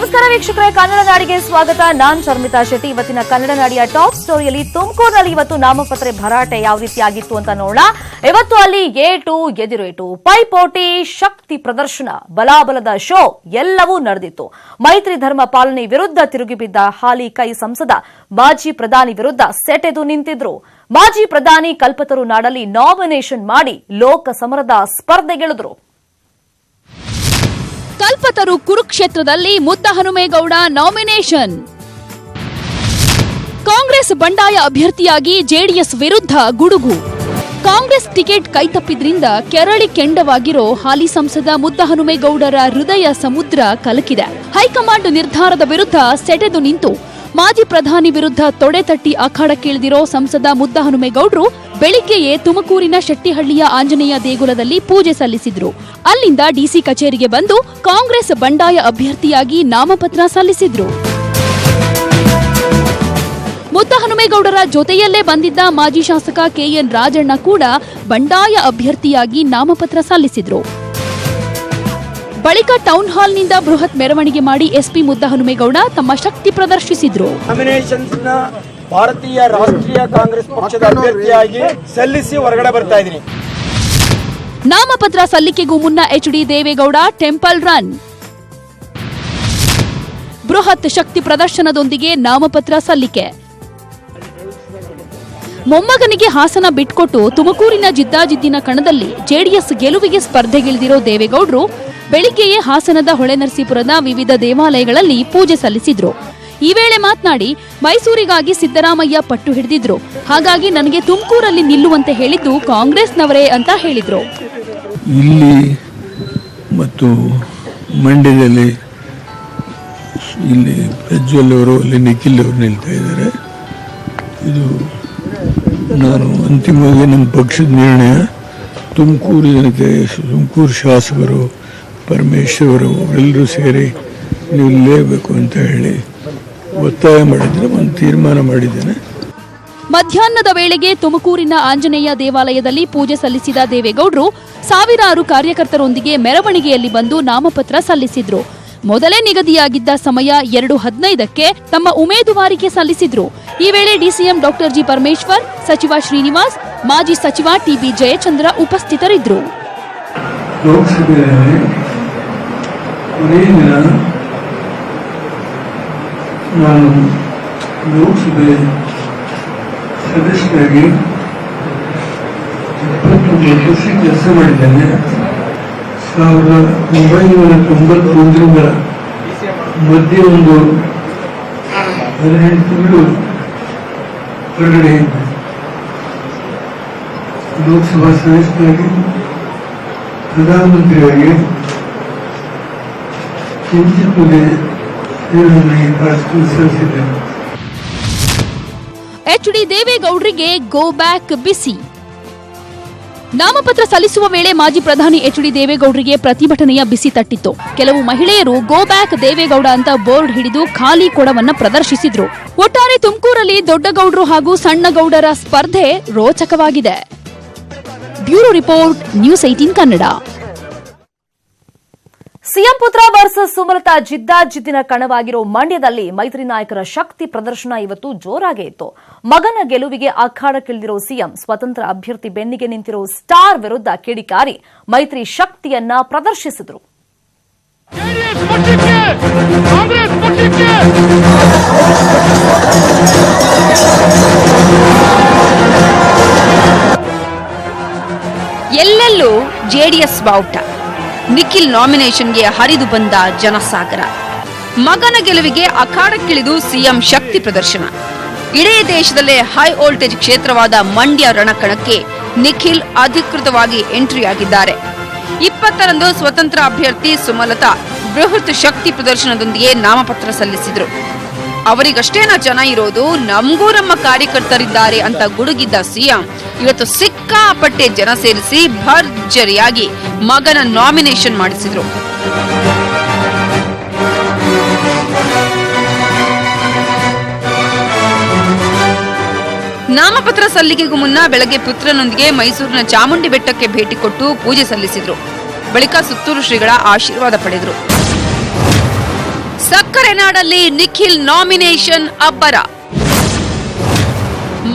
ನಮಸ್ಕಾರ ವೀಕ್ಷಕರೇ, ಕನ್ನಡ ನಾಡಿಗೆ ಸ್ವಾಗತ. ನಾನ್ ಶರ್ಮಿತಾ ಶೆಟ್ಟಿ. ಇವತ್ತಿನ ಕನ್ನಡ ನಾಡಿಯ ಟಾಪ್ ಸ್ಟೋರಿಯಲ್ಲಿ ತುಮಕೂರಿನಲ್ಲಿ ಇವತ್ತು ನಾಮಪತ್ರ ಭರಾಟೆ ಯಾವ ರೀತಿಯಾಗಿತ್ತು ಅಂತ ನೋಡೋಣ. ಇವತ್ತು ಅಲ್ಲಿ ಏಟು ಎದಿರೇಟು, ಪೈಪೋಟಿ, ಶಕ್ತಿ ಪ್ರದರ್ಶನ, ಬಲಾಬಲದ ಶೋ ಎಲ್ಲವೂ ನಡೆದಿತ್ತು. ಮೈತ್ರಿ ಧರ್ಮ ಪಾಲನೆ ವಿರುದ್ಧ ತಿರುಗಿಬಿದ್ದ ಹಾಲಿ ಕೈ ಸಂಸದ ಮಾಜಿ ಪ್ರಧಾನಿ ವಿರುದ್ಧ ಸೆಟೆದು ನಿಂತಿದ್ರು. ಮಾಜಿ ಪ್ರಧಾನಿ ಕಲ್ಪತರು ನಾಡಲ್ಲಿ ನಾಮಿನೇಷನ್ ಮಾಡಿ ಲೋಕ ಸಮರದ ಸ್ಪರ್ಧೆಗಿಳಿದ್ರು. ಕಲ್ಪತರು ಕುರುಕ್ಷೇತ್ರದಲ್ಲಿ ಮುದ್ದಹನುಮೇಗೌಡ ನಾಮಿನೇಷನ್. ಕಾಂಗ್ರೆಸ್ ಬಂಡಾಯ ಅಭ್ಯರ್ಥಿಯಾಗಿ ಜೆಡಿಎಸ್ ವಿರುದ್ಧ ಗುಡುಗು. ಕಾಂಗ್ರೆಸ್ ಟಿಕೆಟ್ ಕೈತಪ್ಪಿದ್ರಿಂದ ಕೆರಳಿ ಕೆಂಡವಾಗಿರೋ ಹಾಲಿ ಸಂಸದ ಮುದ್ದಹನುಮೇಗೌಡರ ಹೃದಯ ಸಮುದ್ರ ಕಲಕಿದೆ. ಹೈಕಮಾಂಡ್ ನಿರ್ಧಾರದ ವಿರುದ್ಧ ಸೆಟೆದು ನಿಂತು ಮಾಜಿ ಪ್ರಧಾನಿ ವಿರುದ್ಧ ತೊಡೆತಟ್ಟಿ ಅಖಾಡಕ್ಕಿಳಿದಿರೋ ಸಂಸದ ಮುದ್ದಹನುಮೇಗೌಡರು ಬೆಳಿಗ್ಗೆಯೇ ತುಮಕೂರಿನ ಶೆಟ್ಟಿಹಳ್ಳಿಯ ಆಂಜನೇಯ ದೇಗುಲದಲ್ಲಿ ಪೂಜೆ ಸಲ್ಲಿಸಿದ್ರು. ಅಲ್ಲಿಂದ ಡಿಸಿ ಕಚೇರಿಗೆ ಬಂದು ಕಾಂಗ್ರೆಸ್ ಬಂಡಾಯ ಅಭ್ಯರ್ಥಿಯಾಗಿ ನಾಮಪತ್ರ ಸಲ್ಲಿಸಿದ್ರು. ಮುದ್ದಹನುಮೇಗೌಡರ ಜೊತೆಯಲ್ಲೇ ಬಂದಿದ್ದ ಮಾಜಿ ಶಾಸಕ ಕೆಎನ್ ರಾಜಣ್ಣ ಕೂಡ ಬಂಡಾಯ ಅಭ್ಯರ್ಥಿಯಾಗಿ ನಾಮಪತ್ರ ಸಲ್ಲಿಸಿದ್ರು. ಬಳಿಕ ಟೌನ್ ಹಾಲ್ನಿಂದ ಬೃಹತ್ ಮೆರವಣಿಗೆ ಮಾಡಿ ಎಸ್ಪಿ ಮುದ್ದಹನುಮೇಗೌಡ ತಮ್ಮ ಶಕ್ತಿ ಪ್ರದರ್ಶಿಸಿದ್ರು. ಭಾರತೀಯ ರಾಷ್ಟ್ರೀಯ ಕಾಂಗ್ರೆಸ್ ಪಕ್ಷದ ಅಭ್ಯರ್ಥಿಯಾಗಿ ಸಲ್ಲಿಸಿ ಹೊರಗಡೆ ಬರ್ತಾ ಇದ್ದೀನಿ. ನಾಮಪತ್ರ ಸಲ್ಲಿಕೆಗೂ ಮುನ್ನ ಎಚ್ಡಿ ದೇವೇಗೌಡ ಟೆಂಪಲ್ ರನ್. ಬೃಹತ್ ಶಕ್ತಿ ಪ್ರದರ್ಶನದೊಂದಿಗೆ ನಾಮಪತ್ರ ಸಲ್ಲಿಕೆ. ಮೊಮ್ಮಗನಿಗೆ ಹಾಸನ ಬಿಟ್ಕೊಟ್ಟು ತುಮಕೂರಿನ ಜಿದ್ದಾಜಿದ್ದಿನ ಕಣದಲ್ಲಿ ಜೆಡಿಎಸ್ ಗೆಲುವಿಗೆ ಸ್ಪರ್ಧೆಗಿಳಿದಿರೋ ದೇವೇಗೌಡರು ಬೆಳಿಗ್ಗೆಯೇ ಹಾಸನದ ಹೊಳೆನರಸೀಪುರದ ವಿವಿಧ ದೇವಾಲಯಗಳಲ್ಲಿ ಪೂಜೆ ಸಲ್ಲಿಸಿದ್ರು. ಈ ವೇಳೆ ಮಾತನಾಡಿ, ಮೈಸೂರಿಗಾಗಿ ಸಿದ್ದರಾಮಯ್ಯ ಪಟ್ಟು ಹಿಡಿದಿದ್ರು, ಹಾಗಾಗಿ ನನಗೆ ತುಮಕೂರಲ್ಲಿ ನಿಲ್ಲುವಂತೆ ಹೇಳಿದ್ದು ಕಾಂಗ್ರೆಸ್ನವರೇ ಅಂತ ಹೇಳಿದ್ರು. ಇಲ್ಲಿ ಮತ್ತು ಮಂಡ್ಯದಲ್ಲಿ ಇಲ್ಲಿ ಪ್ರಜ್ವಲ್ ಅವರು, ಅಲ್ಲಿ ನಿಖಿಲ್ ಅವರು ನಿಲ್ತಾ ಇದ್ದಾರೆ. ಇದು ನಾನು ಅಂತಿಮವಾಗಿ ನಮ್ಮ ಪಕ್ಷದ ನಿರ್ಣಯ. ತುಮಕೂರು ಶಾಸಕರು, ಪರಮೇಶ್ವರು ಅವರೆಲ್ಲರೂ ಸೇರಿ ನಿಲ್ಲಲೇಬೇಕು ಅಂತ ಹೇಳಿ ಒತ್ತಾಯ ಮಾಡಿದ್ರೆ ಒಂದು ತೀರ್ಮಾನ ಮಾಡಿದ್ದೇನೆ. ಮಧ್ಯಾಹ್ನದ ವೇಳೆಗೆ ತುಮಕೂರಿನ ಆಂಜನೇಯ ದೇವಾಲಯದಲ್ಲಿ ಪೂಜೆ ಸಲ್ಲಿಸಿದ ದೇವೇಗೌಡರು ಸಾವಿರಾರು ಕಾರ್ಯಕರ್ತರೊಂದಿಗೆ ಮೆರವಣಿಗೆಯಲ್ಲಿ ಬಂದು ನಾಮಪತ್ರ ಸಲ್ಲಿಸಿದ್ರು. ಮೊದಲೇ ನಿಗದಿಯಾಗಿದ್ದ ಸಮಯ 2:15ಕ್ಕೆ ತಮ್ಮ ಉಮೇದುವಾರಿಕೆ ಸಲ್ಲಿಸಿದ್ರು. ಈ ವೇಳೆ ಡಿಸಿಎಂ ಡಾಕ್ಟರ್ ಜಿ ಪರಮೇಶ್ವರ್, ಸಚಿವ ಶ್ರೀನಿವಾಸ್, ಮಾಜಿ ಸಚಿವ ಟಿಬಿ ಜಯಚಂದ್ರ ಉಪಸ್ಥಿತರಿದ್ದರು. ನಾನು ಲೋಕಸಭೆ ಸದಸ್ಯರಾಗಿ 29 ವರ್ಷ ಕೆಲಸ ಮಾಡಿದ್ದೇನೆ. 1991ರಿಂದ ಮಧ್ಯೆ ಒಂದು 18 ತಿಂಗಳು ಹೊರಗಡೆ ಇದ್ದೆ. ಲೋಕಸಭಾ ಸದಸ್ಯರಾಗಿ, ಪ್ರಧಾನಮಂತ್ರಿಯಾಗಿ ಎಚ್ಡಿ ದೇವೇಗೌಡರಿಗೆ ಗೋ ಬ್ಯಾಕ್ ಬಿಸಿ. ನಾಮಪತ್ರ ಸಲ್ಲಿಸುವ ವೇಳೆ ಮಾಜಿ ಪ್ರಧಾನಿ ಎಚ್ಡಿ ದೇವೇಗೌಡರಿಗೆ ಪ್ರತಿಭಟನೆಯ ಬಿಸಿ ತಟ್ಟಿತ್ತು. ಕೆಲವು ಮಹಿಳೆಯರು ಗೋ ಬ್ಯಾಕ್ ದೇವೇಗೌಡ ಅಂತ ಬೋರ್ಡ್ ಹಿಡಿದು ಖಾಲಿ ಕೊಡವನ್ನ ಪ್ರದರ್ಶಿಸಿದ್ರು. ಒಟ್ಟಾರೆ ತುಮಕೂರಲ್ಲಿ ದೊಡ್ಡಗೌಡರು ಹಾಗೂ ಸಣ್ಣಗೌಡರ ಸ್ಪರ್ಧೆ ರೋಚಕವಾಗಿದೆ. Bureau report, news 18 Kannada. CM ಪುತ್ರ ವರ್ಸಸ್ ಸುಮಲತಾ ಜಿದ್ದಾಜಿದ್ದಿನ ಕಣವಾಗಿರೋ ಮಂಡ್ಯದಲ್ಲಿ ಮೈತ್ರಿ ನಾಯಕರ ಶಕ್ತಿ ಪ್ರದರ್ಶನ ಇವತ್ತು ಜೋರಾಗೇ ಇತ್ತು. ಮಗನ ಗೆಲುವಿಗೆ ಅಖಾಡಕ್ಕಿಳಿದಿರೋ ಸಿಎಂ ಸ್ವತಂತ್ರ ಅಭ್ಯರ್ಥಿ ಬೆನ್ನಿಗೆ ನಿಂತಿರೋ ಸ್ಟಾರ್ ವಿರುದ್ಧ ಕಿಡಿಕಾರಿ ಮೈತ್ರಿ ಶಕ್ತಿಯನ್ನ ಪ್ರದರ್ಶಿಸಿದ್ರು. ಎಲ್ಲೆಲ್ಲೂ ಜೆಡಿಎಸ್ ಬಾವುಟ. ನಿಖಿಲ್ ನಾಮಿನೇಷನ್ಗೆ ಹರಿದು ಬಂದ ಜನಸಾಗರ. ಮಗನ ಗೆಲುವಿಗೆ ಅಖಾಡಕ್ಕಿಳಿದು ಸಿಎಂ ಶಕ್ತಿ ಪ್ರದರ್ಶನ. ಇಡೀ ದೇಶದಲ್ಲೇ ಹೈ ವೋಲ್ಟೇಜ್ ಕ್ಷೇತ್ರವಾದ ಮಂಡ್ಯ ರಣಕಣಕ್ಕೆ ನಿಖಿಲ್ ಅಧಿಕೃತವಾಗಿ ಎಂಟ್ರಿಯಾಗಿದ್ದಾರೆ. 20ರಂದು ಸ್ವತಂತ್ರ ಅಭ್ಯರ್ಥಿ ಸುಮಲತಾ ಬೃಹತ್ ಶಕ್ತಿ ಪ್ರದರ್ಶನದೊಂದಿಗೆ ನಾಮಪತ್ರ ಸಲ್ಲಿಸಿದ್ರು. ಅವರಿಗಷ್ಟೇನ ಜನ ಇರೋದು, ನಮಗೂ ನಮ್ಮ ಕಾರ್ಯಕರ್ತರಿದ್ದಾರೆ ಅಂತ ಗುಡುಗಿದ್ದ ಸಿಎಂ ಇವತ್ತು ಸಿಕ್ಕಾಪಟ್ಟೆ ಜನ ಸೇರಿಸಿ ಭರ್ಜರಿಯಾಗಿ ಮಗನ ನಾಮಿನೇಷನ್ ಮಾಡಿಸಿದ್ರು. ನಾಮಪತ್ರ ಸಲ್ಲಿಕೆಗೂ ಮುನ್ನ ಬೆಳಗ್ಗೆ ಪುತ್ರನೊಂದಿಗೆ ಮೈಸೂರಿನ ಚಾಮುಂಡಿ ಬೆಟ್ಟಕ್ಕೆ ಭೇಟಿ ಕೊಟ್ಟು ಪೂಜೆ ಸಲ್ಲಿಸಿದ್ರು. ಬಳಿಕ ಸುತ್ತೂರು ಶ್ರೀಗಳ ಆಶೀರ್ವಾದ ಪಡೆದರು. ಸಕ್ಕರೆ ನಾಡಲ್ಲಿ ನಿಖಿಲ್ ನಾಮಿನೇಷನ್ ಅಬ್ಬರ.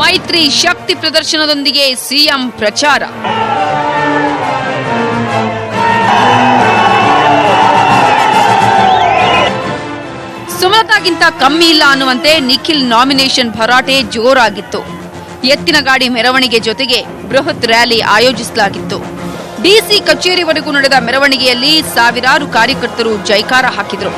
ಮೈತ್ರಿ ಶಕ್ತಿ ಪ್ರದರ್ಶನದೊಂದಿಗೆ ಸಿಎಂ ಪ್ರಚಾರ. ಸುಮಲತಾಗಿಂತ ಕಮ್ಮಿ ಇಲ್ಲ ಅನ್ನುವಂತೆ ನಿಖಿಲ್ ನಾಮಿನೇಷನ್ ಭರಾಟೆ ಜೋರಾಗಿತ್ತು. ಎತ್ತಿನ ಗಾಡಿ ಮೆರವಣಿಗೆ ಜೊತೆಗೆ ಬೃಹತ್ ರ್ಯಾಲಿ ಆಯೋಜಿಸಲಾಗಿತ್ತು. ಡಿಸಿ ಕಚೇರಿವರೆಗೂ ನಡೆದ ಮೆರವಣಿಗೆಯಲ್ಲಿ ಸಾವಿರಾರು ಕಾರ್ಯಕರ್ತರು ಜೈಕಾರ ಹಾಕಿದರು.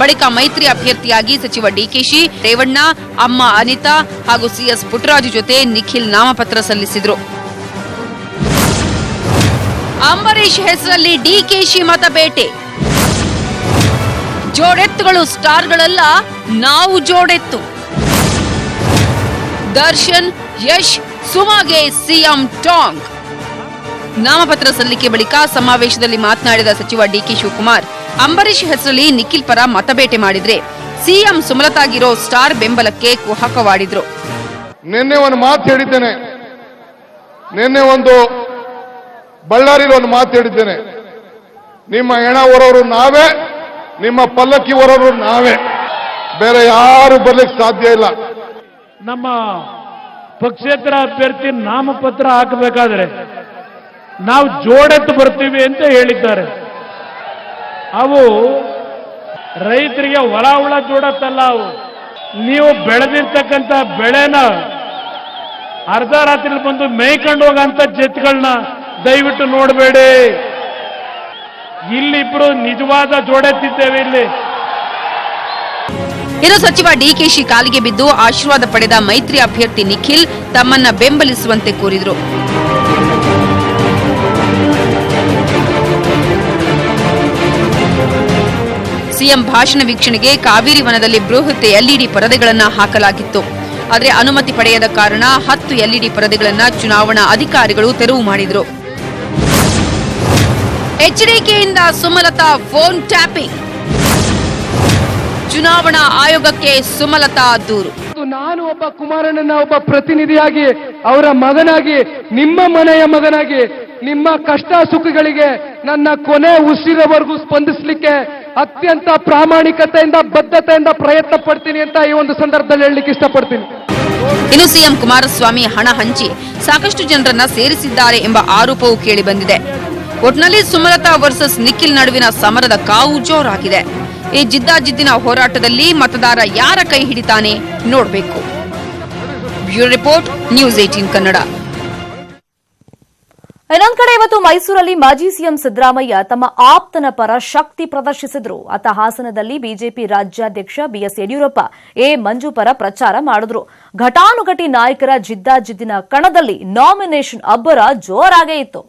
ಬಳಿಕ ಮೈತ್ರಿ ಅಭ್ಯರ್ಥಿಯಾಗಿ ಸಚಿವ ಡಿಕೆಶಿ, ರೇವಣ್ಣ, ಅಮ್ಮ ಅನಿತಾ ಹಾಗೂ ಸಿಎಸ್ ಪುಟ್ಟರಾಜು ಜೊತೆ ನಿಖಿಲ್ ನಾಮಪತ್ರ ಸಲ್ಲಿಸಿದ್ರು. ಅಂಬರೀಶ್ ಹೆಸರಲ್ಲಿ ಡಿಕೆಶಿ ಮತಬೇಟೆ. ಜೋಡೆತ್ತುಗಳು ಸ್ಟಾರ್ಗಳಲ್ಲ, ನಾವು ಜೋಡೆತ್ತು. ದರ್ಶನ್, ಯಶ್, ಸುಮಾಗೆ ಸಿಎಂ ಟಾಂಗ್. ನಾಮಪತ್ರ ಸಲ್ಲಿಕೆ ಬಳಿಕ ಸಮಾವೇಶದಲ್ಲಿ ಮಾತನಾಡಿದ ಸಚಿವ ಡಿಕೆ ಶಿವಕುಮಾರ್, ಅಂಬರೀಶ್ ಹೆಸರಲ್ಲಿ ನಿಖಿಲ್ ಪರ ಮತಬೇಟೆ ಮಾಡಿದ್ರೆ ಸಿಎಂ ಸುಮಲತಾಗಿರೋ ಸ್ಟಾರ್ ಬೆಂಬಲಕ್ಕೆ ಕುಹಕವಾಡಿದ್ರು. ನಿನ್ನೆ ಒಂದು ಮಾತು ಹೇಳಿದ್ದೇನೆ, ನಿನ್ನೆ ಒಂದು ಬಳ್ಳಾರಿಯಲ್ಲಿ ಒಂದು ಮಾತು ಹೇಳಿದ್ದೇನೆ, ನಿಮ್ಮ ಹೆಣ ಹೊರೋರು ನಾವೇ, ನಿಮ್ಮ ಪಲ್ಲಕ್ಕಿ ಹೊರೋರು ನಾವೇ, ಬೇರೆ ಯಾರು ಬರ್ಲಿಕ್ಕೆ ಸಾಧ್ಯ ಇಲ್ಲ. ನಮ್ಮ ಪಕ್ಷೇತರ ಅಭ್ಯರ್ಥಿ ನಾಮಪತ್ರ ಹಾಕಬೇಕಾದ್ರೆ ನಾವು ಜೋಡೆತ್ತು ಬರ್ತೀವಿ ಅಂತ ಹೇಳಿದ್ದಾರೆ. ಅವು ರೈತರಿಗೆ ಹೊಲ ಹುಳ ಜೋಡತ್ತಲ್ಲ, ಅವು ನೀವು ಬೆಳೆದಿರ್ತಕ್ಕಂಥ ಬೆಳೆನ ಅರ್ಧ ರಾತ್ರಿ ಬಂದು ಮೇಯ್ಕೊಂಡು ಹೋಗಂತ ಜೆತ್ಗಳನ್ನ ದಯವಿಟ್ಟು ನೋಡಬೇಡಿ. ಇಲ್ಲಿಬ್ರು ನಿಜವಾದ ಜೋಡೆತ್ತಿದ್ದೇವೆ. ಇಲ್ಲಿ ಇನ್ನು ಸಚಿವ ಡಿಕೆಶಿ ಕಾಲಿಗೆ ಬಿದ್ದು ಆಶೀರ್ವಾದ ಪಡೆದ ಮೈತ್ರಿ ಅಭ್ಯರ್ಥಿ ನಿಖಿಲ್ ತಮ್ಮನ್ನ ಬೆಂಬಲಿಸುವಂತೆ ಕೋರಿದ್ರು. ಸಿಎಂ ಭಾಷಣ ವೀಕ್ಷಣೆಗೆ ಕಾವೇರಿ ವನದಲ್ಲಿ ಬೃಹತ್ ಎಲ್ಇಡಿ ಪರದೆಗಳನ್ನು ಹಾಕಲಾಗಿತ್ತು. ಆದರೆ ಅನುಮತಿ ಪಡೆಯದ ಕಾರಣ 10 ಎಲ್ಇಡಿ ಪರದೆಗಳನ್ನು ಚುನಾವಣಾ ಅಧಿಕಾರಿಗಳು ತೆರವು ಮಾಡಿದರು. ಎಚ್ಡಿಕೆಯಿಂದ ಸುಮಲತಾ ಫೋನ್ ಟ್ಯಾಪಿಂಗ್. ಚುನಾವಣಾ ಆಯೋಗಕ್ಕೆ ಸುಮಲತಾ ದೂರು. ನಾನು ಒಬ್ಬ ಕುಮಾರಣ್ಣನ ಒಬ್ಬ ಪ್ರತಿನಿಧಿಯಾಗಿ, ಅವರ ಮಗನಾಗಿ, ನಿಮ್ಮ ಮನೆಯ ಮಗನಾಗಿ, ನಿಮ್ಮ ಕಷ್ಟ ಸುಖಗಳಿಗೆ ನನ್ನ ಕೊನೆ ಉಸಿರವರೆಗೂ ಸ್ಪಂದಿಸಲಿಕ್ಕೆ ಅತ್ಯಂತ ಪ್ರಾಮಾಣಿಕತೆಯಿಂದ ಬದ್ಧತೆಯಿಂದ ಪ್ರಯತ್ನ ಪಡ್ತೀನಿ ಅಂತ ಈ ಒಂದು ಸಂದರ್ಭದಲ್ಲಿ ಹೇಳಲಿಕ್ಕೆ ಇಷ್ಟಪಡ್ತೀನಿ. ಇನ್ನು ಸಿಎಂ ಕುಮಾರಸ್ವಾಮಿ ಹಣ ಹಂಚಿ ಸಾಕಷ್ಟು ಜನರನ್ನ ಸೇರಿಸಿದ್ದಾರೆ ಎಂಬ ಆರೋಪವೂ ಕೇಳಿಬಂದಿದೆ. ಒಟ್ನಲ್ಲಿ ಸುಮಲತಾ ವರ್ಸಸ್ ನಿಖಿಲ್ ನಡುವಿನ ಸಮರದ ಕಾವು ಜೋರಾಗಿದೆ. ಈ ಜಿದ್ದಾಜಿದ್ದಿನ ಹೋರಾಟದಲ್ಲಿ ಮತದಾರ ಯಾರ ಕೈ ಹಿಡಿತಾನೆ ನೋಡಬೇಕು. Bureau report, news 18 Kannada. ಇನ್ನೊಂದ್ ಕಡೆ ಇವತ್ತು ಮೈಸೂರಲ್ಲಿ ಮಾಜಿ ಸಿಎಂ ಸಿದ್ದರಾಮಯ್ಯ ತಮ್ಮ ಆಪ್ತನ ಪರ ಶಕ್ತಿ ಪ್ರದರ್ಶಿಸಿದ್ರು. ಅತ್ತ ಹಾಸನದಲ್ಲಿ ಬಿಜೆಪಿ ರಾಜ್ಯಾಧ್ಯಕ್ಷ ಬಿಎಸ್ ಯಡಿಯೂರಪ್ಪ ಮಂಜು ಪರ ಪ್ರಚಾರ ಮಾಡಿದ್ರು. ಘಟಾನುಘಟಿ ನಾಯಕರ ಜಿದ್ದಾಜಿದ್ದಿನ ಕಣದಲ್ಲಿ ನಾಮಿನೇಷನ್ ಅಬ್ಬರ ಜೋರಾಗೇ ಇತ್ತು.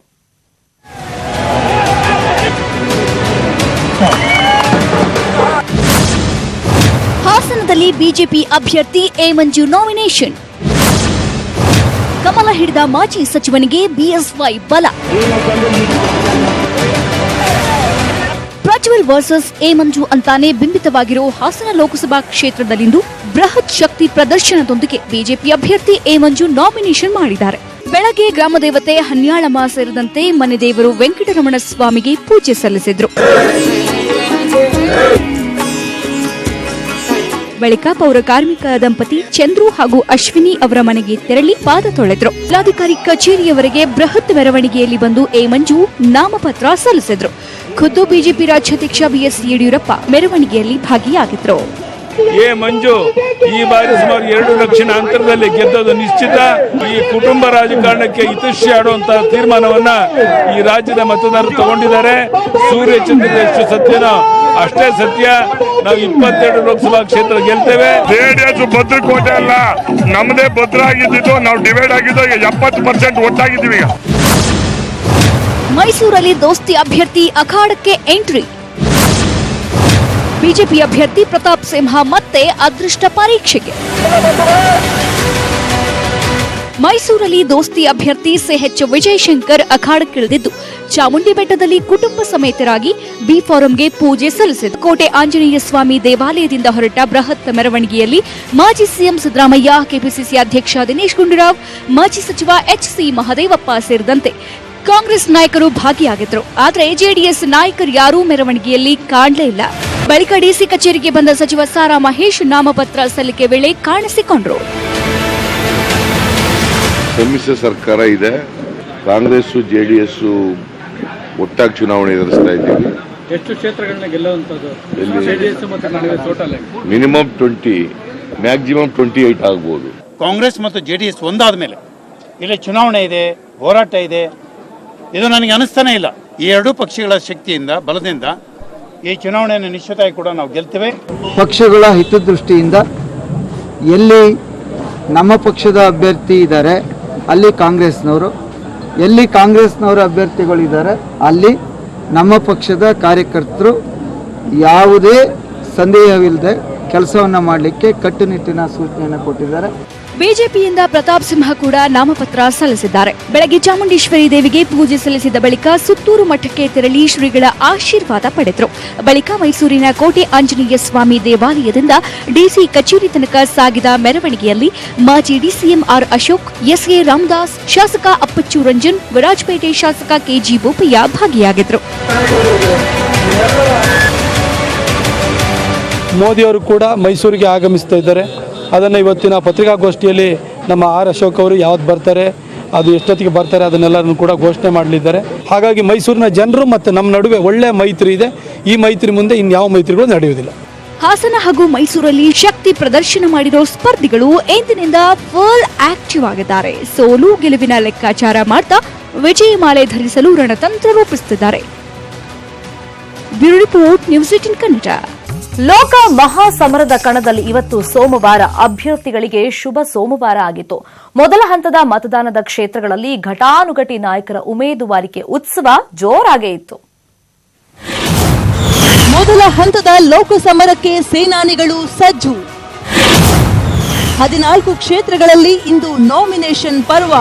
ಹಾಸನದಲ್ಲಿ ಬಿಜೆಪಿ ಅಭ್ಯರ್ಥಿ ಮಂಜು ನಾಮಿನೇಷನ್. ಕಮಲ ಹಿಡಿದ ಮಾಜಿ ಸಚಿವನಿಗೆ ಬಿಎಸ್ವೈ ಬಲ. ಪ್ರಜ್ವಲ್ ವರ್ಸಸ್ ಮಂಜು ಅಂತಾನೆ ಬಿಂಬಿತವಾಗಿರೋ ಹಾಸನ ಲೋಕಸಭಾ ಕ್ಷೇತ್ರದಲ್ಲಿಂದು ಬೃಹತ್ ಶಕ್ತಿ ಪ್ರದರ್ಶನದೊಂದಿಗೆ ಬಿಜೆಪಿ ಅಭ್ಯರ್ಥಿ ಮಂಜು ನಾಮಿನೇಷನ್ ಮಾಡಿದ್ದಾರೆ. ಬೆಳಗ್ಗೆ ಗ್ರಾಮದೇವತೆ ಹನ್ಯಾಳಮ್ಮ ಸೇರಿದಂತೆ ಮನೆ ದೇವರು ವೆಂಕಟರಮಣ ಸ್ವಾಮಿಗೆ ಪೂಜೆ ಸಲ್ಲಿಸಿದ್ರು. ಬಳಿಕ ಪೌರ ಕಾರ್ಮಿಕ ದಂಪತಿ ಚಂದ್ರು ಹಾಗೂ ಅಶ್ವಿನಿ ಅವರ ಮನೆಗೆ ತೆರಳಿ ಪಾದ ತೊಳೆದ್ರು. ಜಿಲ್ಲಾಧಿಕಾರಿ ಕಚೇರಿಯವರೆಗೆ ಬೃಹತ್ ಮೆರವಣಿಗೆಯಲ್ಲಿ ಬಂದು ಮಂಜು ನಾಮಪತ್ರ ಸಲ್ಲಿಸಿದ್ರು. ಖುದ್ದು ಬಿಜೆಪಿ ರಾಜ್ಯಾಧ್ಯಕ್ಷ ಬಿಎಸ್ ಯಡಿಯೂರಪ್ಪ ಮೆರವಣಿಗೆಯಲ್ಲಿ ಭಾಗಿಯಾಗಿದ್ರು. ಮಂಜು ಈ ಬಾರಿ ಸುಮಾರು 2 ಲಕ್ಷ ಅಂತರದಲ್ಲಿ ಗೆದ್ದದು ನಿಶ್ಚಿತ. ಈ ಕುಟುಂಬ ರಾಜಕಾರಣಕ್ಕೆ ಹಿತೈಷಿ ಆಡುವಂತಹ ತೀರ್ಮಾನವನ್ನ ಈ ರಾಜ್ಯದ ಮತದಾರರು ತಗೊಂಡಿದ್ದಾರೆ. ಸೂರ್ಯ ಚಂದ್ರ ಎಷ್ಟು ಸತ್ಯನೋ ಅಷ್ಟೇ ಸತ್ಯ. ನಾವು 22 ಲೋಕಸಭಾ ಕ್ಷೇತ್ರ ಗೆಲ್ತೇವೆ. ಜೆಡಿಎಸ್ ಭದ್ರಕೋಟೆ ಅಲ್ಲ, ನಮ್ಮದೇ ಭದ್ರ ಆಗಿದ್ದು. ನಾವು ಡಿವೈಡ್ ಆಗಿದ್ದು 70% ಒಟ್ಟಾಗಿದ್ದೀವಿ. ಮೈಸೂರಲ್ಲಿ ದೋಸ್ತಿ ಅಭ್ಯರ್ಥಿ ಅಖಾಡಕ್ಕೆ ಎಂಟ್ರಿ. ಬಿಜೆಪಿ ಅಭ್ಯರ್ಥಿ ಪ್ರತಾಪ್ ಸಿಂಹ ಮತ್ತೆ ಅದೃಷ್ಟ ಪರೀಕ್ಷೆಗೆ. ಮೈಸೂರಲ್ಲಿ ದೋಸ್ತಿ ಅಭ್ಯರ್ಥಿ ಸಿಎಚ್ ವಿಜಯಶಂಕರ್ ಅಖಾಡಕ್ಕಿಳಿದಿದ್ದು ಚಾಮುಂಡಿ ಬೆಟ್ಟದಲ್ಲಿ ಕುಟುಂಬ ಸಮೇತರಾಗಿ ಬಿ ಫಾರಂಗೆ ಪೂಜೆ ಸಲ್ಲಿಸಿದರು. ಕೋಟೆ ಆಂಜನೇಯ ಸ್ವಾಮಿ ದೇವಾಲಯದಿಂದ ಹೊರಟ ಬೃಹತ್ ಮೆರವಣಿಗೆಯಲ್ಲಿ ಮಾಜಿ ಸಿಎಂ ಸಿದ್ದರಾಮಯ್ಯ, ಕೆಪಿಸಿಸಿ ಅಧ್ಯಕ್ಷ ದಿನೇಶ್ ಗುಂಡೂರಾವ್, ಮಾಜಿ ಸಚಿವ ಎಚ್ಸಿ ಮಹದೇವಪ್ಪ ಸೇರಿದಂತೆ ಕಾಂಗ್ರೆಸ್ ನಾಯಕರು ಭಾಗಿಯಾಗಿದ್ದರು. ಆದರೆ ಜೆಡಿಎಸ್ ನಾಯಕರು ಯಾರೂ ಮೆರವಣಿಗೆಯಲ್ಲಿ ಕಾಣಲೇ ಇಲ್ಲ. ಬಳಿಕ ಡಿಸಿ ಕಚೇರಿಗೆ ಬಂದ ಸಚಿವ ಸಾರಾ ಮಹೇಶ್ ನಾಮಪತ್ರ ಸಲ್ಲಿಕೆ ವೇಳೆ ಕಾಣಿಸಿಕೊಂಡರು. ಸಮ್ಮಿಶ್ರ ಸರ್ಕಾರ ಇದೆ. ಕಾಂಗ್ರೆಸ್ ಜೆಡಿಎಸ್ ಒಟ್ಟಾಗಿ ಚುನಾವಣೆ ಎದುರಿಸ್ತಾ ಇದ್ದೀವಿ. ಎಷ್ಟು ಕ್ಷೇತ್ರಗಳನ್ನ ಗೆಲ್ಲುವಂತದ್ದು? ಮಿನಿಮಮ್ 20, ಮ್ಯಾಕ್ಸಿಮಮ್ 28 ಆಗ್ಬೋದು. ಕಾಂಗ್ರೆಸ್ ಮತ್ತು ಜೆಡಿಎಸ್ ಒಂದಾದ ಮೇಲೆ ಇಲ್ಲಿ ಚುನಾವಣೆ ಇದೆ, ಹೋರಾಟ ಇದೆ. ಇದು ನನಗೆ ಅನಿಸ್ತಾನೆ ಇಲ್ಲ. ಈ ಎರಡೂ ಪಕ್ಷಗಳ ಶಕ್ತಿಯಿಂದ, ಬಲದಿಂದ ಈ ಚುನಾವಣೆಯನ್ನು ನಿಶ್ಚಿತವಾಗಿ ಕೂಡ ನಾವು ಗೆಲ್ತೇವೆ. ಪಕ್ಷಗಳ ಹಿತದೃಷ್ಟಿಯಿಂದ ಎಲ್ಲಿ ನಮ್ಮ ಪಕ್ಷದ ಅಭ್ಯರ್ಥಿ ಇದ್ದಾರೆ ಅಲ್ಲಿ ಕಾಂಗ್ರೆಸ್ನವರು, ಎಲ್ಲಿ ಕಾಂಗ್ರೆಸ್ನವರ ಅಭ್ಯರ್ಥಿಗಳಿದ್ದಾರೆ ಅಲ್ಲಿ ನಮ್ಮ ಪಕ್ಷದ ಕಾರ್ಯಕರ್ತರು ಯಾವುದೇ ಸಂದೇಹವಿಲ್ಲದೆ ಕೆಲಸವನ್ನು ಮಾಡಲಿಕ್ಕೆ ಕಟ್ಟುನಿಟ್ಟಿನ ಸೂಚನೆಯನ್ನು ಕೊಟ್ಟಿದ್ದಾರೆ. ಬಿಜೆಪಿಯಿಂದ ಪ್ರತಾಪ್ ಸಿಂಹ ಕೂಡ ನಾಮಪತ್ರ ಸಲ್ಲಿಸಿದ್ದಾರೆ. ಬೆಳಗ್ಗೆ ಚಾಮುಂಡೇಶ್ವರಿ ದೇವಿಗೆ ಪೂಜೆ ಸಲ್ಲಿಸಿದ ಬಳಿಕ ಸುತ್ತೂರು ಮಠಕ್ಕೆ ತೆರಳಿ ಶ್ರೀಗಳ ಆಶೀರ್ವಾದ ಪಡೆದರು. ಬಳಿಕ ಮೈಸೂರಿನ ಕೋಟೆ ಆಂಜನೇಯ ಸ್ವಾಮಿ ದೇವಾಲಯದಿಂದ ಡಿಸಿ ಕಚೇರಿ ತನಕ ಸಾಗಿದ ಮೆರವಣಿಗೆಯಲ್ಲಿ ಮಾಜಿ DCM R Ashok, SA Ramadas, ಶಾಸಕ ಅಪ್ಪಚ್ಚು ರಂಜನ್, ವಿರಾಜಪೇಟೆ ಶಾಸಕ ಕೆಜಿ ಬೋಪಯ್ಯ ಭಾಗಿಯಾಗಿದ್ದರು. ಮೋದಿಯವರು ಕೂಡ ಮೈಸೂರಿಗೆ ಆಗಮಿಸ್ತಾ ಇದ್ದಾರೆ. ಅದನ್ನು ಇವತ್ತಿನ ಪತ್ರಿಕಾಗೋಷ್ಠಿಯಲ್ಲಿ ನಮ್ಮ ಆರ್ ಅಶೋಕ್ ಅವರು ಯಾವತ್ತು ಬರ್ತಾರೆ, ಅದು ಎಷ್ಟೊತ್ತಿಗೆ ಬರ್ತಾರೆ ಅದನ್ನೆಲ್ಲರೂ ಕೂಡ ಘೋಷಣೆ ಮಾಡಲಿದ್ದಾರೆ. ಹಾಗಾಗಿ ಮೈಸೂರಿನ ಜನರು ಮತ್ತು ನಮ್ಮ ನಡುವೆ ಒಳ್ಳೆಯ ಮೈತ್ರಿ ಇದೆ. ಈ ಮೈತ್ರಿ ಮುಂದೆ ಇನ್ಯಾವ ಮೈತ್ರಿಗಳು ನಡೆಯುವುದಿಲ್ಲ. ಹಾಸನ ಹಾಗೂ ಮೈಸೂರಲ್ಲಿ ಶಕ್ತಿ ಪ್ರದರ್ಶನ ಮಾಡಿರೋ ಸ್ಪರ್ಧಿಗಳು ಇಂದಿನಿಂದ ಫುಲ್ ಆಕ್ಟಿವ್ ಆಗಿದ್ದಾರೆ. ಸೋಲು ಗೆಲುವಿನ ಲೆಕ್ಕಾಚಾರ ಮಾಡ್ತಾ ವಿಜಯಮಾಲೆ ಧರಿಸಲು ರಣತಂತ್ರ ರೂಪಿಸುತ್ತಿದ್ದಾರೆ. Bureau report, news 18 Kannada. ಲೋಕ ಮಹಾಸಮರದ ಕಣದಲ್ಲಿ ಇವತ್ತು ಸೋಮವಾರ ಅಭ್ಯರ್ಥಿಗಳಿಗೆ ಶುಭ ಸೋಮವಾರ ಆಗಿತ್ತು. ಮೊದಲ ಹಂತದ ಮತದಾನದ ಕ್ಷೇತ್ರಗಳಲ್ಲಿ ಘಟಾನುಘಟಿ ನಾಯಕರ ಉಮೇದುವಾರಿಕೆ ಉತ್ಸವ ಜೋರಾಗೇ ಇತ್ತು. ಮೊದಲ ಹಂತದ ಲೋಕಸಮರಕ್ಕೆ ಸೇನಾನಿಗಳು ಸಜ್ಜು. 14 ಕ್ಷೇತ್ರಗಳಲ್ಲಿ ಇಂದು ನಾಮಿನೇಷನ್ ಪರ್ವ.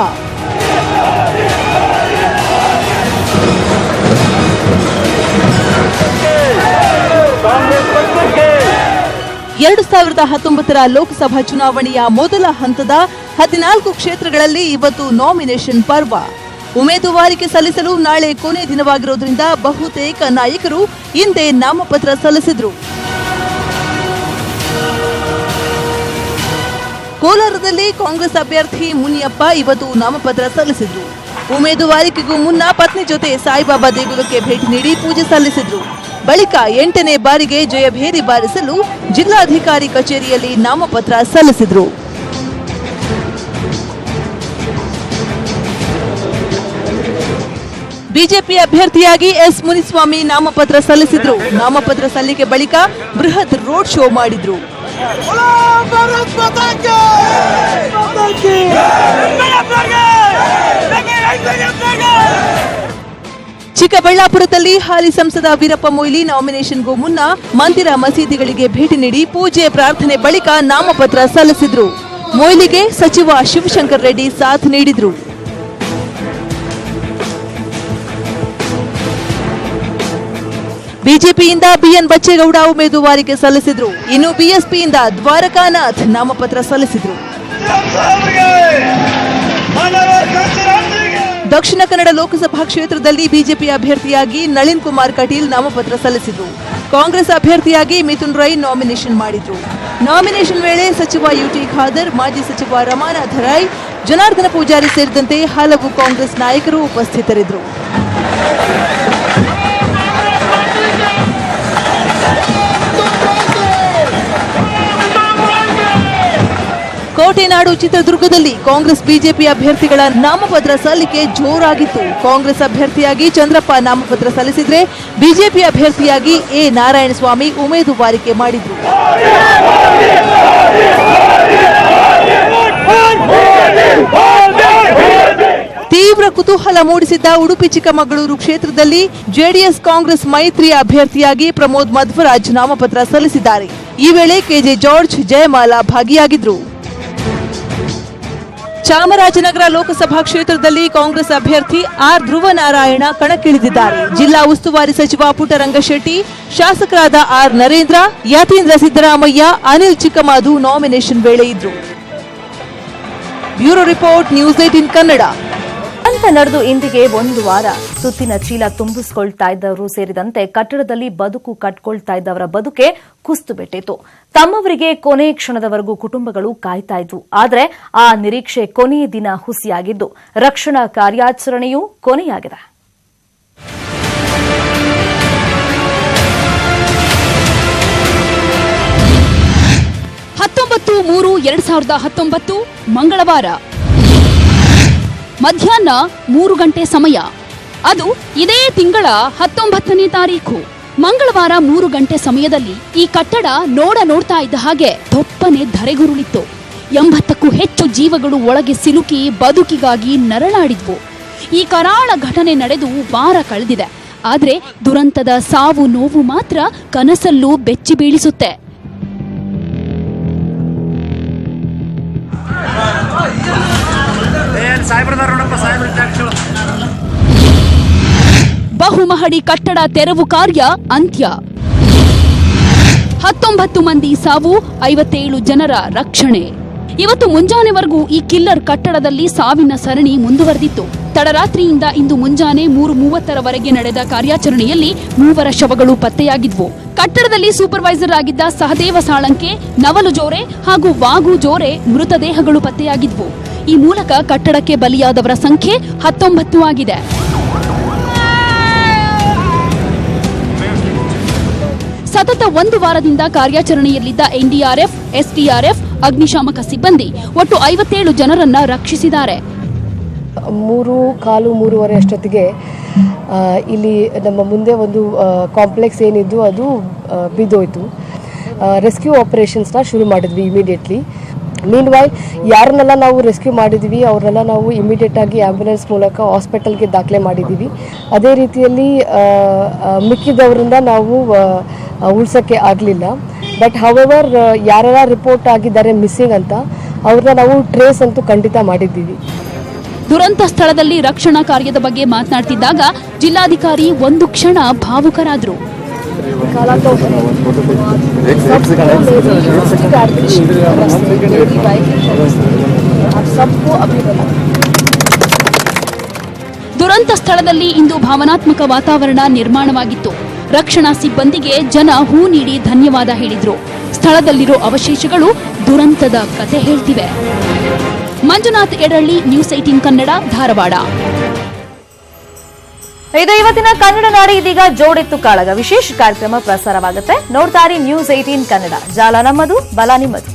ಎರಡು 2019 ಲೋಕಸಭಾ ಚುನಾವಣೆಯ ಮೊದಲ ಹಂತದ 14 ಕ್ಷೇತ್ರಗಳಲ್ಲಿ ಇವತ್ತು ನಾಮಿನೇಷನ್ ಪರ್ವ. ಉಮೇದುವಾರಿಕೆ ಸಲ್ಲಿಸಲು ನಾಳೆ ಕೊನೆ ದಿನವಾಗಿರೋದ್ರಿಂದ ಬಹುತೇಕ ನಾಯಕರು ಇಂದೇ ನಾಮಪತ್ರ ಸಲ್ಲಿಸಿದ್ರು. ಕೋಲಾರದಲ್ಲಿ ಕಾಂಗ್ರೆಸ್ ಅಭ್ಯರ್ಥಿ ಮುನಿಯಪ್ಪ ಇವತ್ತು ನಾಮಪತ್ರ ಸಲ್ಲಿಸಿದ್ರು. ಉಮೇದುವಾರಿಕೆಗೂ ಮುನ್ನ ಪತ್ನಿ ಜೊತೆ ಸಾಯಿಬಾಬಾ ದೇಗುಲಕ್ಕೆ ಭೇಟಿ ನೀಡಿ ಪೂಜೆ ಸಲ್ಲಿಸಿದ್ರು. ಬಳಿಕ 8ನೇ ಬಾರಿಗೆ ಜಯಭೇರಿ ಬಾರಿಸಲು ಜಿಲ್ಲಾಧಿಕಾರಿ ಕಚೇರಿಯಲ್ಲಿ ನಾಮಪತ್ರ ಸಲ್ಲಿಸಿದ್ರು. ಬಿಜೆಪಿ ಅಭ್ಯರ್ಥಿಯಾಗಿ ಎಸ್ ಮುನಿಸ್ವಾಮಿ ನಾಮಪತ್ರ ಸಲ್ಲಿಸಿದ್ರು. ನಾಮಪತ್ರ ಸಲ್ಲಿಕೆ ಬಳಿಕ ಬೃಹತ್ ರೋಡ್ ಶೋ ಮಾಡಿದ್ರು. ಚಿಕ್ಕಬಳ್ಳಾಪುರದಲ್ಲಿ ಹಾಲಿ ಸಂಸದ ವೀರಪ್ಪ ಮೊಯ್ಲಿ ನಾಮಿನೇಷನ್ಗೂ ಮುನ್ನ ಮಂದಿರ ಮಸೀದಿಗಳಿಗೆ ಭೇಟಿ ನೀಡಿ ಪೂಜೆ ಪ್ರಾರ್ಥನೆ ಬಳಿಕ ನಾಮಪತ್ರ ಸಲ್ಲಿಸಿದ್ರು. ಮೊಯ್ಲಿಗೆ ಸಚಿವ ಶಿವಶಂಕರ್ ರೆಡ್ಡಿ ಸಾಥ್ ನೀಡಿದ್ರು. ಬಿಜೆಪಿಯಿಂದ ಬಿಎನ್ ಬಚ್ಚೇಗೌಡ ಉಮೇದುವಾರಿಕೆ ಸಲ್ಲಿಸಿದ್ರು. ಇನ್ನು ಬಿಎಸ್ಪಿಯಿಂದ ದ್ವಾರಕಾನಾಥ್ ನಾಮಪತ್ರ ಸಲ್ಲಿಸಿದ್ರು. ದಕ್ಷಿಣ ಕನ್ನಡ ಲೋಕಸಭಾ ಕ್ಷೇತ್ರದಲ್ಲಿ ಬಿಜೆಪಿ ಅಭ್ಯರ್ಥಿಯಾಗಿ ನಳಿನ್ ಕುಮಾರ್ ಕಟೀಲ್ ನಾಮಪತ್ರ ಸಲ್ಲಿಸಿದ್ರು. ಕಾಂಗ್ರೆಸ್ ಅಭ್ಯರ್ಥಿಯಾಗಿ ಮಿಥುನ್ ರೈ ನಾಮಿನೇಷನ್ ಮಾಡಿದ್ರು. ನಾಮಿನೇಷನ್ ವೇಳೆ ಸಚಿವ ಯುಟಿ ಖಾದರ್, ಮಾಜಿ ಸಚಿವ ರಮಾನಾಥ ರೈ, ಜನಾರ್ದನ ಪೂಜಾರಿ ಸೇರಿದಂತೆ ಹಲವು ಕಾಂಗ್ರೆಸ್ ನಾಯಕರು ಉಪಸ್ಥಿತರಿದ್ದರು. ಕೋಟೆನಾಡು ಚಿತ್ರದುರ್ಗದಲ್ಲಿ ಕಾಂಗ್ರೆಸ್ ಬಿಜೆಪಿ ಅಭ್ಯರ್ಥಿಗಳ ನಾಮಪತ್ರ ಸಲ್ಲಿಕೆ ಜೋರಾಗಿತ್ತು. ಕಾಂಗ್ರೆಸ್ ಅಭ್ಯರ್ಥಿಯಾಗಿ ಚಂದ್ರಪ್ಪ ನಾಮಪತ್ರ ಸಲ್ಲಿಸಿದ್ರೆ ಬಿಜೆಪಿ ಅಭ್ಯರ್ಥಿಯಾಗಿ ಎ ನಾರಾಯಣಸ್ವಾಮಿ ಉಮೇದುವಾರಿಕೆ ಮಾಡಿದ್ರು. ತೀವ್ರ ಕುತೂಹಲ ಮೂಡಿಸಿದ್ದ ಉಡುಪಿ ಚಿಕ್ಕಮಗಳೂರು ಕ್ಷೇತ್ರದಲ್ಲಿ ಜೆಡಿಎಸ್ ಕಾಂಗ್ರೆಸ್ ಮೈತ್ರಿಯ ಅಭ್ಯರ್ಥಿಯಾಗಿ ಪ್ರಮೋದ್ ಮಧ್ವರಾಜ್ ನಾಮಪತ್ರ ಸಲ್ಲಿಸಿದ್ದಾರೆ. ಈ ವೇಳೆ ಕೆಜೆ ಜಾರ್ಜ್, ಜಯಮಾಲಾ ಭಾಗಿಯಾಗಿದ್ರು. ಚಾಮರಾಜನಗರ ಲೋಕಸಭಾ ಕ್ಷೇತ್ರದಲ್ಲಿ ಕಾಂಗ್ರೆಸ್ ಅಭ್ಯರ್ಥಿ ಆರ್ ಧ್ರುವನಾರಾಯಣ ಕಣಕ್ಕಿಳಿದಿದ್ದಾರೆ. ಜಿಲ್ಲಾ ಉಸ್ತುವಾರಿ ಸಚಿವ ಪುಟ್ಟರಂಗಶೆಟ್ಟಿ, ಶಾಸಕರಾದ ಆರ್ ನರೇಂದ್ರ, ಯತೀಂದ್ರ ಸಿದ್ದರಾಮಯ್ಯ, ಅನಿಲ್ ಚಿಕ್ಕಮಾದು ನಾಮಿನೇಷನ್ ವೇಳೆ ಇದ್ರು. Bureau report, news 18 Kannada. ಅಂತ ನಡೆದು ಇಂದಿಗೆ ಒಂದು ವಾರ. ಸುತ್ತಿನ ಚೀಲ ತುಂಬಿಸಿಕೊಳ್ತಾ ಇದ್ದವರು ಸೇರಿದಂತೆ ಕಟ್ಟಡದಲ್ಲಿ ಬದುಕು ಕಟ್ಕೊಳ್ತಾ ಇದ್ದವರ ಬದುಕೆ ಕುಸ್ತು ಬಿಟ್ಟಿತು. ತಮ್ಮವರಿಗೆ ಕೊನೆ ಕ್ಷಣದವರೆಗೂ ಕುಟುಂಬಗಳು ಕಾಯ್ತಾ ಇದ್ವು. ಆದರೆ ಆ ನಿರೀಕ್ಷೆ ಕೊನೆಯ ದಿನ ಹುಸಿಯಾಗಿದ್ದು ರಕ್ಷಣಾ ಕಾರ್ಯಾಚರಣೆಯೂ ಕೊನೆಯಾಗಿದೆ. ಹತ್ತೊಂಬತ್ತು 3/2019 ಮಂಗಳವಾರ ಮಧ್ಯಾಹ್ನ 3 ಗಂಟೆ ಸಮಯ. ಅದು ಇದೇ ತಿಂಗಳ 19ನೇ ತಾರೀಖು ಮಂಗಳವಾರ 3 ಗಂಟೆ ಸಮಯದಲ್ಲಿ ಈ ಕಟ್ಟಡ ನೋಡ್ತಾ ಇದ್ದ ಹಾಗೆ ದೊಪ್ಪನೆ ಧರೆಗುರುಳಿತ್ತು. 80ಕ್ಕೂ ಹೆಚ್ಚು ಜೀವಗಳು ಒಳಗೆ ಸಿಲುಕಿ ಬದುಕಿಗಾಗಿ ನರಳಾಡಿದ್ವು. ಈ ಕರಾಳ ಘಟನೆ ನಡೆದು ವಾರ ಕಳೆದಿದೆ. ಆದರೆ ದುರಂತದ ಸಾವು ನೋವು ಮಾತ್ರ ಕನಸಲ್ಲೂ ಬೆಚ್ಚಿ ಬೀಳಿಸುತ್ತೆ. ಬಹುಮಹಡಿ ಕಟ್ಟಡ ತೆರವು ಕಾರ್ಯ ಅಂತ್ಯ. 19 ಮಂದಿ ಸಾವು, 57 ಜನರ ರಕ್ಷಣೆ. ಇವತ್ತು ಮುಂಜಾನೆವರೆಗೂ ಈ ಕಿಲ್ಲರ್ ಕಟ್ಟಡದಲ್ಲಿ ಸಾವಿನ ಸರಣಿ ಮುಂದುವರೆದಿತ್ತು. ತಡರಾತ್ರಿಯಿಂದ ಇಂದು ಮುಂಜಾನೆ 3:30ರವರೆಗೆ ನಡೆದ ಕಾರ್ಯಾಚರಣೆಯಲ್ಲಿ 3 ಶವಗಳು ಪತ್ತೆಯಾಗಿದ್ವು. ಕಟ್ಟಡದಲ್ಲಿ ಸೂಪರ್ವೈಸರ್ ಆಗಿದ್ದ ಸಹದೇವ ಸಾಳಂಕೆ, ನವಲು ಜೋರೆ ಹಾಗೂ ವಾಗು ಜೋರೆ ಮೃತದೇಹಗಳು ಪತ್ತೆಯಾಗಿದ್ವು. ಈ ಮೂಲಕ ಕಟ್ಟಡಕ್ಕೆ ಬಲಿಯಾದವರ ಸಂಖ್ಯೆ 19 ಆಗಿದೆ. ಸತತ 1 ವಾರದಿಂದ ಕಾರ್ಯಾಚರಣೆಯಲ್ಲಿದ್ದ ಎನ್ಡಿಆರ್ಎಫ್, ಎಸ್ಡಿಆರ್ಎಫ್, ಅಗ್ನಿಶಾಮಕ ಸಿಬ್ಬಂದಿ ಒಟ್ಟು 57 ಜನರನ್ನ ರಕ್ಷಿಸಿದ್ದಾರೆ. 3:15-3:30 ಅಷ್ಟೊತ್ತಿಗೆ ಇಲ್ಲಿ ನಮ್ಮ ಮುಂದೆ ಒಂದು ಕಾಂಪ್ಲೆಕ್ಸ್ ಏನಿದ್ದು ಅದು ಬಿದ್ದೋಯ್ತು. ರೆಸ್ಕ್ಯೂ ಆಪರೇಷನ್ಸ್ನ ಶುರು ಮಾಡಿದ್ವಿ ಇಮಿಡಿಯೇಟ್ಲಿ. ಮೀನ್ವೈಲ್ ಯಾರನ್ನೆಲ್ಲ ನಾವು ರೆಸ್ಕ್ಯೂ ಮಾಡಿದ್ವಿ ಅವ್ರನ್ನೆಲ್ಲ ನಾವು ಇಮಿಡಿಯೇಟಾಗಿ ಆ್ಯಂಬುಲೆನ್ಸ್ ಮೂಲಕ ಹಾಸ್ಪಿಟಲ್ಗೆ ದಾಖಲೆ ಮಾಡಿದ್ದೀವಿ. ಅದೇ ರೀತಿಯಲ್ಲಿ ಮಿಕ್ಕಿದವರಿಂದ ನಾವು ಉಳ್ಸೋಕ್ಕೆ ಆಗಲಿಲ್ಲ. ಬಟ್ ಹವೆವರ್ ಯಾರೆಲ್ಲ ರಿಪೋರ್ಟ್ ಆಗಿದ್ದಾರೆ ಮಿಸ್ಸಿಂಗ್ ಅಂತ ಅವ್ರನ್ನ ನಾವು ಟ್ರೇಸ್ ಅಂತೂ ಖಂಡಿತ ಮಾಡಿದ್ದೀವಿ. ದುರಂತ ಸ್ಥಳದಲ್ಲಿ ರಕ್ಷಣಾ ಕಾರ್ಯದ ಬಗ್ಗೆ ಮಾತನಾಡ್ತಿದ್ದಾಗ ಜಿಲ್ಲಾಧಿಕಾರಿ ಒಂದು ಕ್ಷಣ ಭಾವುಕರಾದರು. ದುರಂತ ಸ್ಥಳದಲ್ಲಿ ಇಂದು ಭಾವನಾತ್ಮಕ ವಾತಾವರಣ ನಿರ್ಮಾಣವಾಗಿತ್ತು. ರಕ್ಷಣಾ ಸಿಬ್ಬಂದಿಗೆ ಜನ ಹೂ ನೀಡಿ ಧನ್ಯವಾದ ಹೇಳಿದ್ರು. ಸ್ಥಳದಲ್ಲಿರೋ ಅವಶೇಷಗಳು ದುರಂತದ ಕತೆ ಹೇಳ್ತಿವೆ. ಮಂಜುನಾಥ್ ಎಡಳ್ಳಿ, ನ್ಯೂಸ್ 18 ಕನ್ನಡ, ಧಾರವಾಡ. ಇದು ಇವತ್ತಿನ ಕನ್ನಡ ನಾಡಿ. ಇದೀಗ ಜೋಡೆತ್ತು ಕಾಳಗ ವಿಶೇಷ ಕಾರ್ಯಕ್ರಮ ಪ್ರಸಾರವಾಗುತ್ತೆ. ನೋಡ್ತಾರೆ ನ್ಯೂಸ್ 18 ಕನ್ನಡ. ಜಾಲ ನಮ್ಮದು, ಬಲ ನಿಮ್ಮದು.